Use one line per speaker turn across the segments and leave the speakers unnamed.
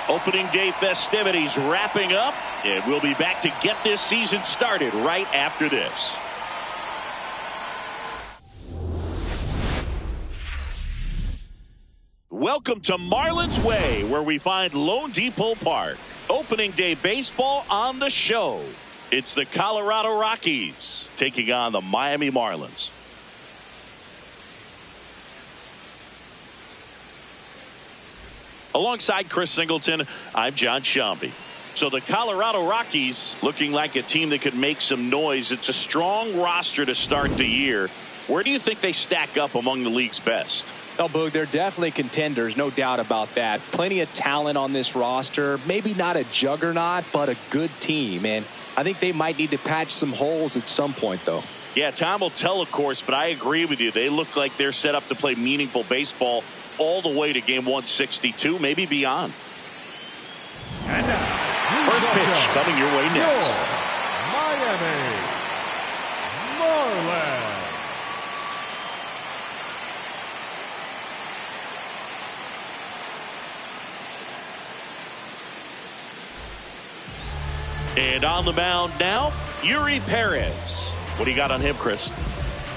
Opening day festivities wrapping up, and we'll be back to get this season started right after this. Welcome to Marlins Way, where we find Lone Depot Park. Opening day baseball on the show. It's the Colorado Rockies taking on the Miami Marlins. Alongside Chris Singleton, I'm John Shambi. So the Colorado Rockies looking like a team that could make some noise. It's a strong roster to start the year. Where do you think they stack up among the league's best?
Well, Boog, they're definitely contenders, no doubt about that. Plenty of talent on this roster. Maybe not a juggernaut, but a good team. And I think they might need to patch some holes at some point, though. Yeah, time will tell, of course, but I agree with you. They look like they're set up to play meaningful baseball all the way to game 162, maybe beyond.
And now,
first pitch coming your way next.
Miami Marlins.
And on the mound now, Yuri Perez. What do you got on him, Chris?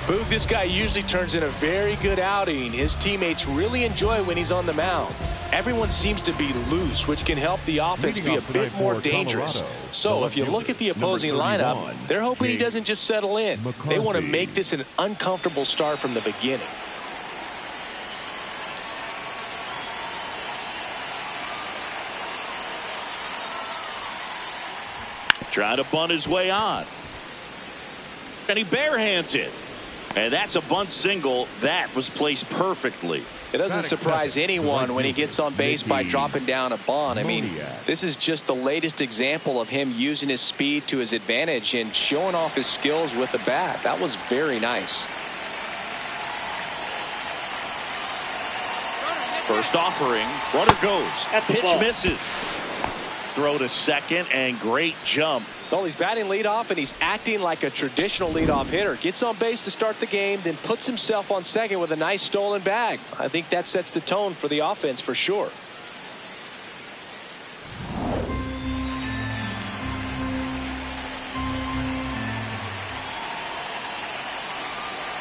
Boog, this guy usually turns in a very good outing. His teammates really enjoy when he's on the mound. Everyone seems to be loose, which can help the offense be a bit more dangerous. So if you look at the opposing lineup, they're hoping he doesn't just settle in. They want to make this an uncomfortable start from the beginning.
Trying to bunt his way on. And he barehands it. And that's a bunt single. That was placed perfectly.
It doesn't surprise anyone when he gets on base by dropping down a bunt. I mean, this is just the latest example of him using his speed to his advantage and showing off his skills with the bat. That was very nice.
First offering. Runner goes. Pitch misses. Throw to second, and great jump.
Well, he's batting leadoff, and he's acting like a traditional leadoff hitter. Gets on base to start the game, then puts himself on second with a nice stolen bag. I think that sets the tone for the offense for sure.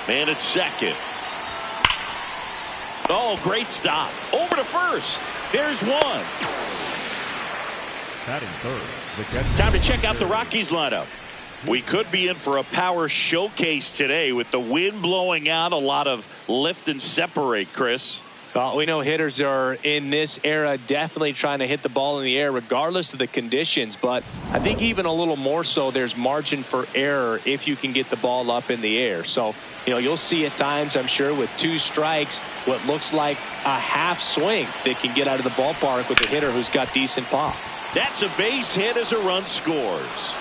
Man at second. Oh, great stop. Over to first. There's one. Time to check out the Rockies lineup. We could be in for a power showcase today with the wind blowing out, a lot of lift and separate, Chris.
Well, we know hitters are in this era definitely trying to hit the ball in the air regardless of the conditions, but I think even a little more so there's margin for error if you can get the ball up in the air. So, you know, you'll see at times, I'm sure, with two strikes, what looks like a half swing that can get out of the ballpark with a hitter who's got decent pop.
That's a base hit as a run scores.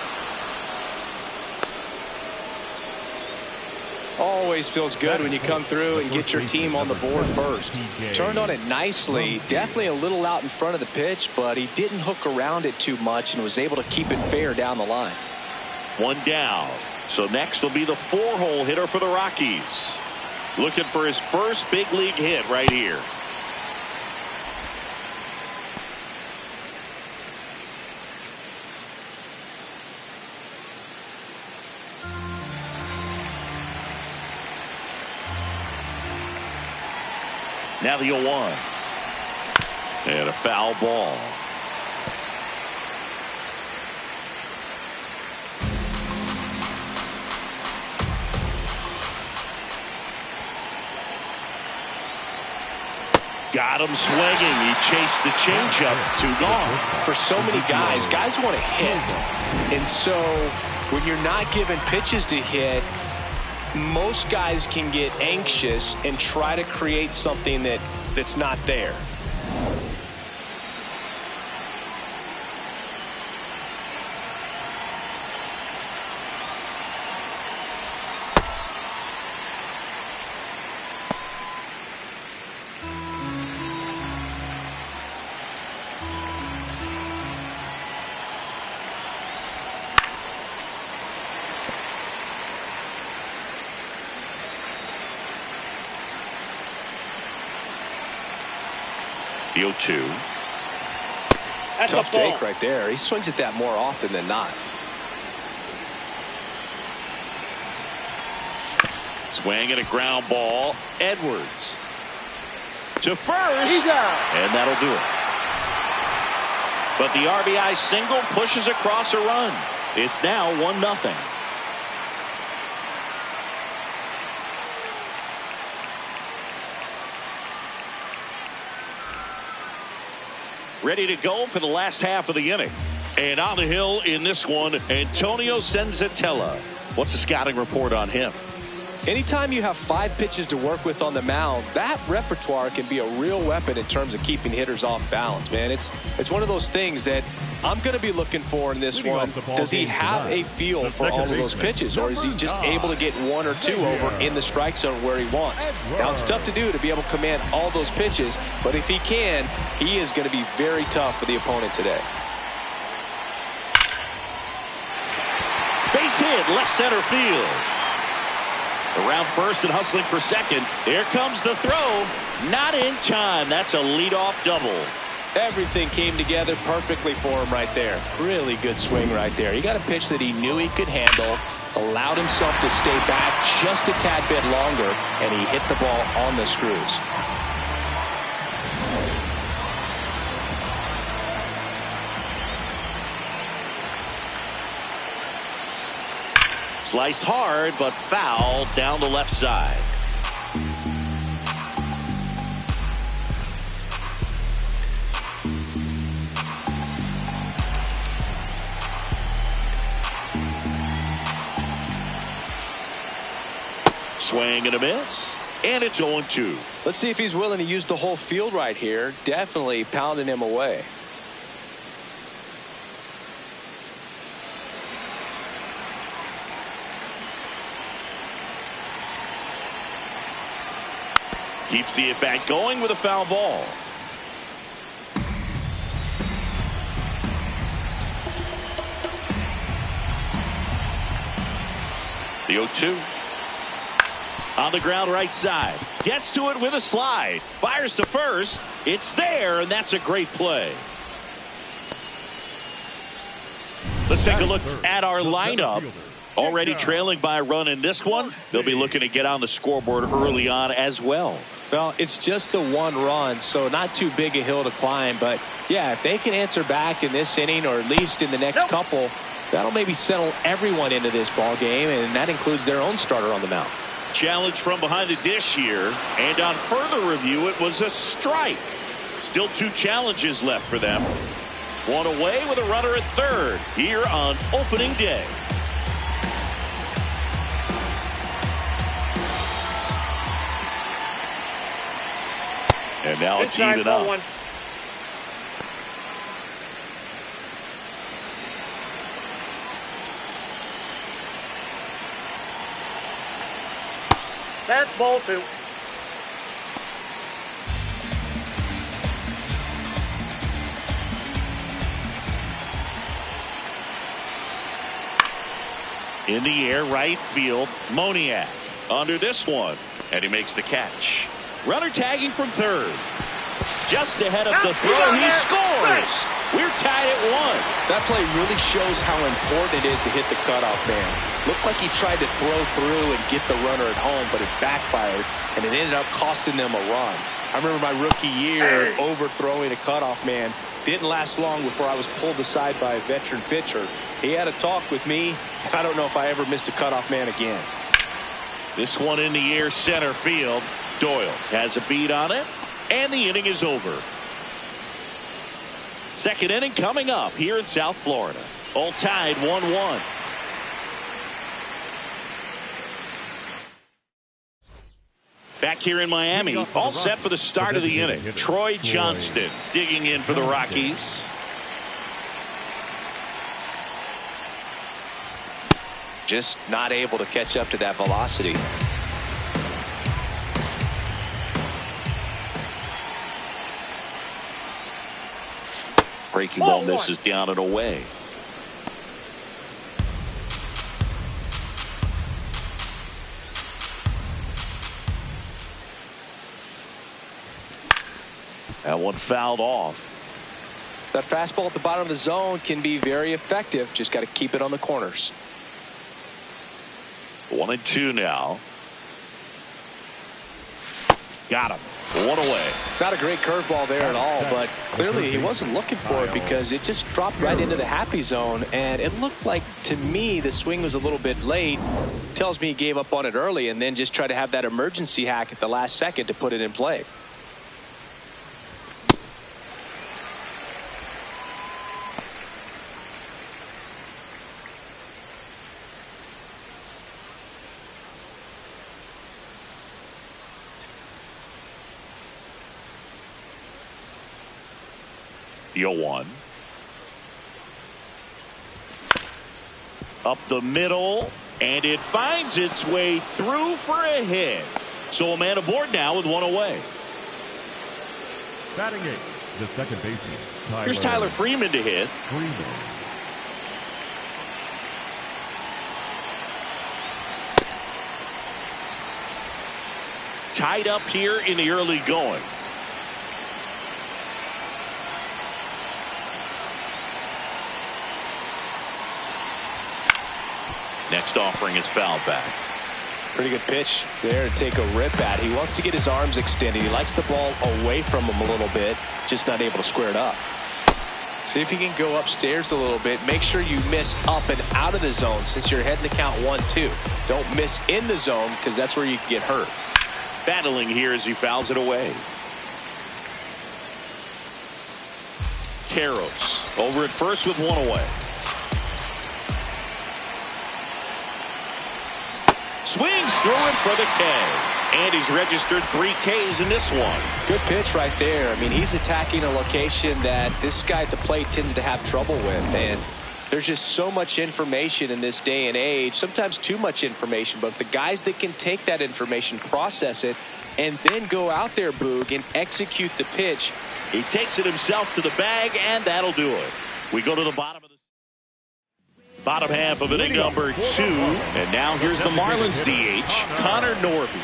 Always feels good when you come through and get your team on the board first. Turned on it nicely. Definitely a little out in front of the pitch, but he didn't hook around it too much and was able to keep it fair down the line.
One down. So next will be the four-hole hitter for the Rockies. Looking for his first big league hit right here. Now the 0-1. And a foul ball. Got him swinging. He chased the changeup. Too gone.
For so many guys want to hit. And so when you're not given pitches to hit, most guys can get anxious and try to create something that's not there.
The 0-2.
Tough take right there. He swings at that more often than not.
Swing and a ground ball. Edwards to first. He's out. And that'll do it. But the RBI single pushes across a run. It's now 1-0. Ready to go for the last half of the inning. And on the hill in this one, Antonio Senzatella. What's the scouting report on him?
Anytime you have 5 pitches to work with on the mound, that repertoire can be a real weapon in terms of keeping hitters off balance, man. It's one of those things that I'm going to be looking for in this one. Does he have a feel for all of those pitches, or is he just able to get 1 or 2 over in the strike zone where he wants? Now, it's tough to do to be able to command all those pitches, but if he can, he is going to be very tough for the opponent today.
Base hit, left center field. Around first and hustling for second. Here comes the throw. Not in time. That's a leadoff double.
Everything came together perfectly for him right there. Really good swing right there. He got a pitch that he knew he could handle, allowed himself to stay back just a tad bit longer, and he hit the ball on the screws.
Sliced hard, but foul down the left side. Swing and a miss, and it's 0-2.
Let's see if he's willing to use the whole field right here. Definitely pounding him away.
Keeps the at-bat going with a foul ball. The 0-2. On the ground right side. Gets to it with a slide. Fires to first. It's there, and that's a great play. Let's take a look at our lineup. Already trailing by a run in this one. They'll be looking to get on the scoreboard early on as well.
Well, it's just the 1 run, so not too big a hill to climb. But, yeah, if they can answer back in this inning or at least in the next couple, that'll maybe settle everyone into this ball game, and that includes their own starter on the mound.
Challenge from behind the dish here, and on further review, it was a strike. Still 2 challenges left for them. 1 away with a runner at third here on opening day. And now it's even up.
That's ball 2.
In the air, right field, Moniak under this one, and he makes the catch. Runner tagging from third. Just ahead of the throw, he scores. We're tied at 1.
That play really shows how important it is to hit the cutoff man. Looked like he tried to throw through and get the runner at home, but it backfired, and it ended up costing them a run. I remember my rookie year overthrowing a cutoff man. Didn't last long before I was pulled aside by a veteran pitcher. He had a talk with me. I don't know if I ever missed a cutoff man again.
This one in the air, center field. Doyle has a beat on it, and the inning is over. Second inning coming up here in South Florida. All tied 1-1. Back here in Miami, all set for the start of the inning. Troy Johnston digging in for the Rockies.
Just not able to catch up to that velocity.
Breaking ball misses down and away. That one fouled off.
That fastball at the bottom of the zone can be very effective. Just got to keep it on the corners.
1-2 now. Got him. 1 away.
Not a great curveball there at all, but clearly he wasn't looking for it because it just dropped right into the happy zone, and it looked like, to me, the swing was a little bit late. Tells me he gave up on it early and then just tried to have that emergency hack at the last second to put it in play.
The 0-1. Up the middle, and it finds its way through for a hit. So a man aboard now with 1 away.
Batting 8, the second baseman.
Here's Tyler Freeman to hit. Tied up here in the early going. Next offering is fouled back.
Pretty good pitch there to take a rip at. He wants to get his arms extended. He likes the ball away from him a little bit, just not able to square it up. See if he can go upstairs a little bit. Make sure you miss up and out of the zone since you're heading to count 1-2. Don't miss in the zone because that's where you can get hurt.
Battling here as he fouls it away. Teros over at first with 1 away. Swings through it for the K. And he's registered 3 Ks in this one.
Good pitch right there. I mean, he's attacking a location that this guy at the plate tends to have trouble with. And there's just so much information in this day and age, sometimes too much information. But the guys that can take that information, process it, and then go out there, Boog, and execute the pitch.
He takes it himself to the bag, and that'll do it. We go to the bottom of the bottom half of inning number 2. And now here's the Marlins DH, Connor Norby.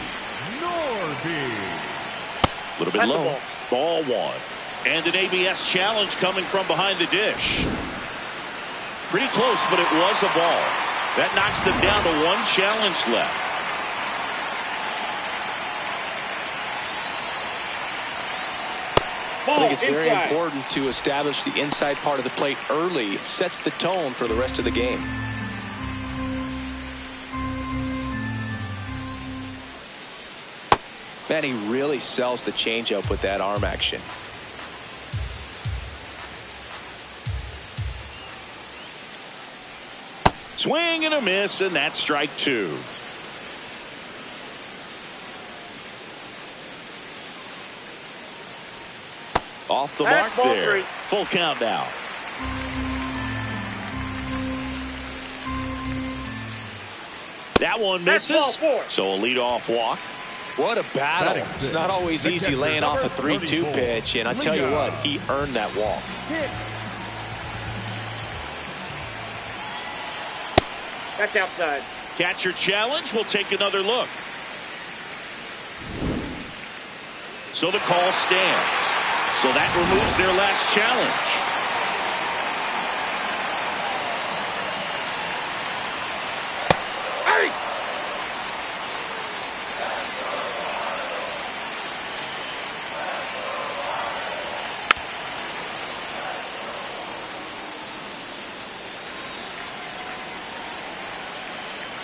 A little bit low. Ball 1. And an ABS challenge coming from behind the dish. Pretty close, but it was a ball. That knocks them down to 1 challenge left.
I think it's very important to establish the inside part of the plate early. It sets the tone for the rest of the game. Man, he really sells the changeup with that arm action.
Swing and a miss, and that's strike 2. Off the mark there. Full count now. That one misses. So a leadoff walk.
What a battle. It's not always easy laying off a 3-2 pitch, and I tell you what, he earned that walk.
That's outside.
Catcher challenge. We'll take another look. So the call stands. So that removes their last challenge.
Hey!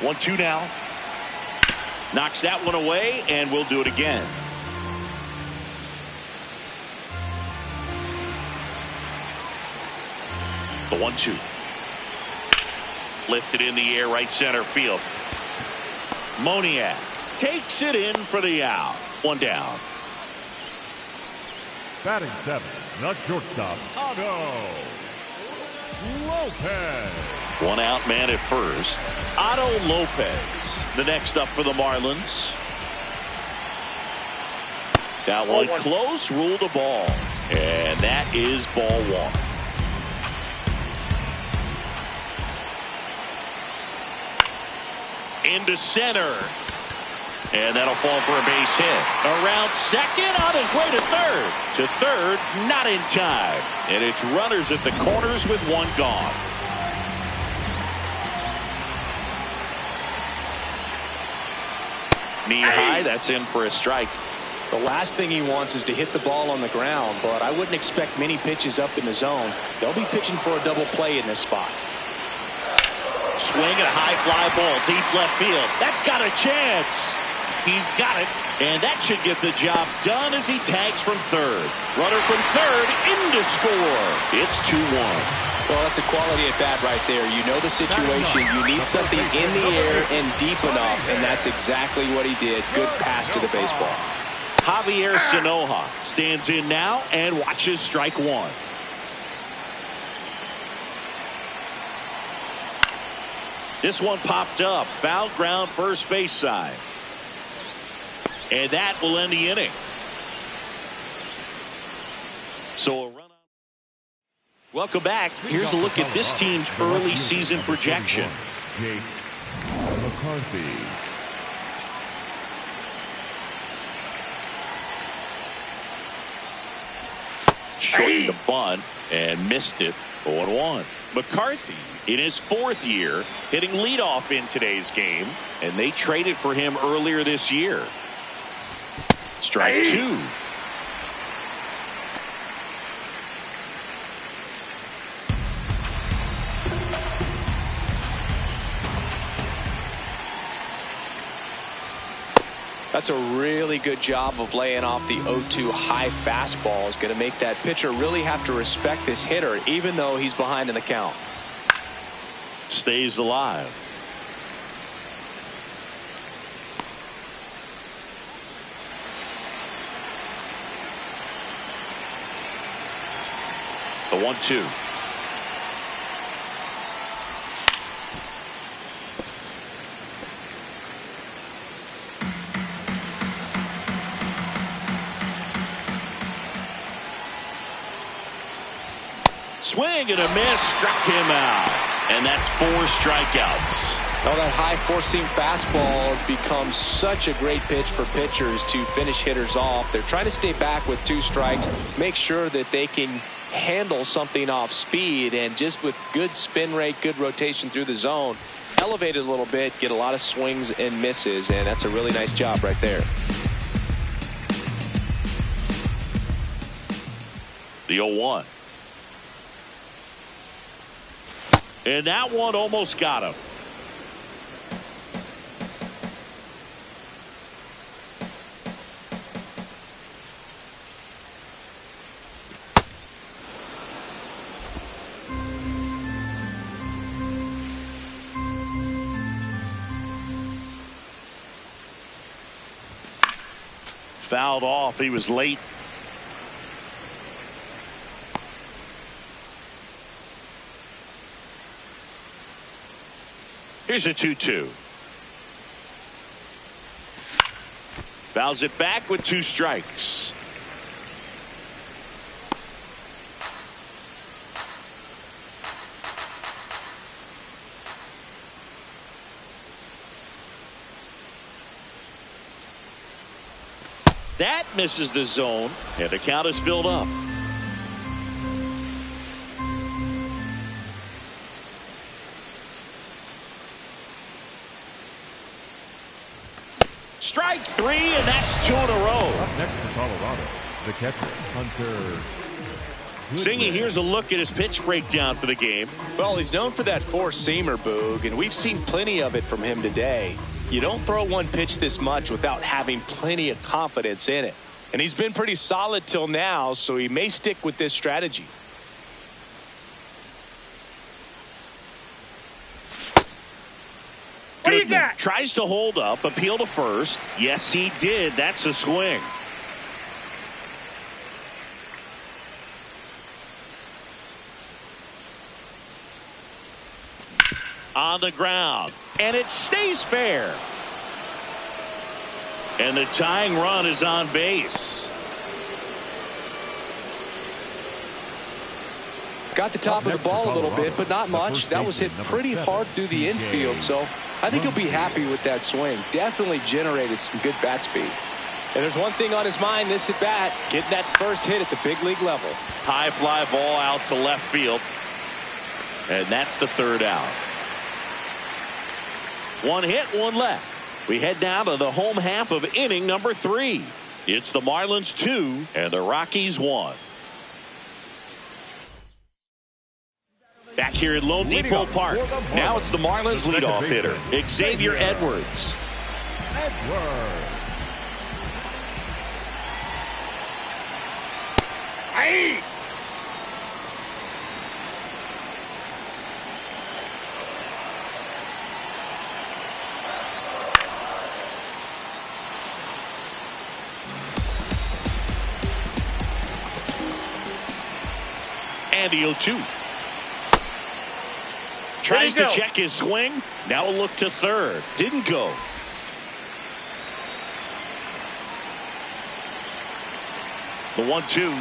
One, 2 now. Knocks that one away, and we'll do it again. The 1-2. Lifted in the air, right center field. Moniak takes it in for the out. 1 down.
Batting 7, the shortstop, Otto Lopez.
1 out man at first. Otto Lopez, the next up for the Marlins. That one close, ruled a ball. And that is ball 1. Into center. And that'll fall for a base hit. Around second, on his way to third. To third, not in time. And it's runners at the corners with one gone. Knee high, that's in for a strike.
The last thing he wants is to hit the ball on the ground, but I wouldn't expect many pitches up in the zone. They'll be pitching for a double play in this spot.
Swing and a high fly ball deep left field. That's got a chance. He's got it, and that should get the job done as he tags from third. Runner from third in to score. It's 2-1.
Well, that's a quality at bat right there. You know the situation. You need something in the air and deep enough, and that's exactly what he did. Good pass to the baseball.
Javier Sanoja stands in now and watches strike one. This one popped up. Foul ground first base side. And that will end the inning. So a run. Welcome back. Here's a look at this team's early season projection.
Jake McCarthy.
Shortened the bunt and missed it. 0-1. McCarthy in his fourth year hitting leadoff in today's game, and they traded for him earlier this year. Strike two.
That's a really good job of laying off the 0-2 high fastball. Is going to make that pitcher really have to respect this hitter, even though he's behind in the count.
Stays alive. The 1-2. Swing and a miss, struck him out. And that's 4 strikeouts.
Well, that high four-seam fastball has become such a great pitch for pitchers to finish hitters off. They're trying to stay back with 2 strikes, make sure that they can handle something off speed, and just with good spin rate, good rotation through the zone, elevate it a little bit, get a lot of swings and misses, and that's a really nice job right there.
The 0-1. And that one almost got him. Fouled off. He was late. Here's a 2-2. Fouls it back with 2 strikes. That misses the zone, and the count is filled up. Strike 3, and that's 2 in a row.
Up next for Colorado, the catcher, Hunter.
Singy, here's a look at his pitch breakdown for the game.
Well, he's known for that four-seamer, Boog, and we've seen plenty of it from him today. You don't throw one pitch this much without having plenty of confidence in it. And he's been pretty solid till now, so he may stick with this strategy.
What do you got?
Tries to hold up, appeal to first. Yes, he did. That's a swing. On the ground, and it stays fair. And the tying run is on base.
Got the top of the ball a little bit, but not much. That was hit pretty hard through the infield, so I think he'll be happy with that swing. Definitely generated some good bat speed. And there's one thing on his mind this at bat, getting that first hit at the big league level.
High fly ball out to left field. And that's the third out. One hit, one left. We head down to the home half of inning number 3. It's the Marlins 2 and the Rockies 1. Back here at Lone Depot Park. Now it's the Marlins leadoff hitter, Xavier Edwards.
Hey!
And the 0-2. Tries to check his swing. Now a look to third. Didn't go. The 1-2.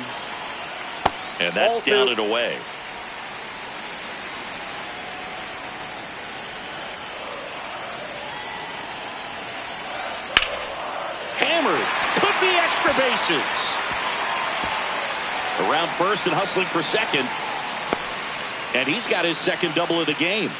And that's down and away. Hammered. Could be extra bases. Around first and hustling for second. And he's got his second double of the game.